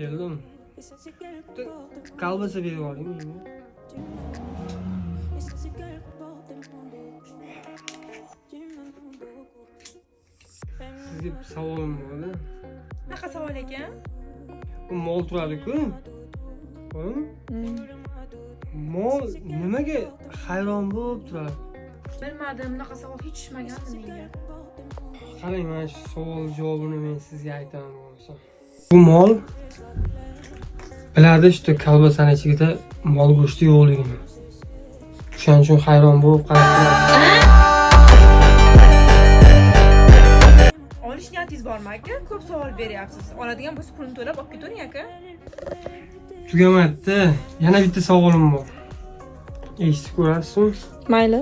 keldim. Kolbasa berib oling menga. Sizga bir savolim bor. Qanaqa savol ekan? Bu mol turadi-ku. Mol nimaga hayron bo'lib turadi? Bilmadim, bunaqa savol hech tushmagandi menga. Qarang, mana shu savol javobini men sizga aytaman bo'lsa. Bu mol biladi shu kolbasani ichida mol go'shti yo'qligini. O'shaning uchun hayron bo'lib qarab turadi. Olish niyatingiz bormi aka? Ko'p savol beryapsiz. Oladigan bo'lsa pulni to'lab olib ketavering aka. Tugamadida yana bitta savolim bor. Eshitib ko'rasizmi? Mayli.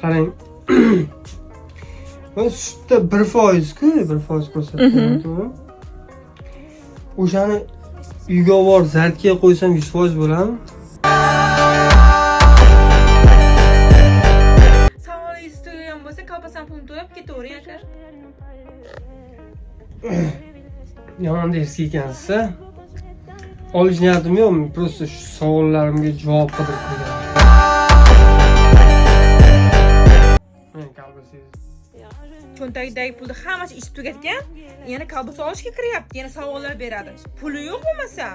Qarang. Bu sutda 1%-ku, 1% ko'rsatyapman, to'g'ri? O'shani uyga olib zartga qo'ysam 100% bo'ladimi? Savolingiz tugagan bo'lsa, kolbasani pulni to'lab ketavering aka. Yomon dersi ekansiz. Olish niyatim yo'q, просто shu savollarimga javob qidirib qo'ygan. Men kolbasangiz. Cho'ntagidagi pulni hammasi ichib tugatgan. Yana kolbasa olishga kiryapti, yana savollar beradi. Puli yo'q bo'lmasa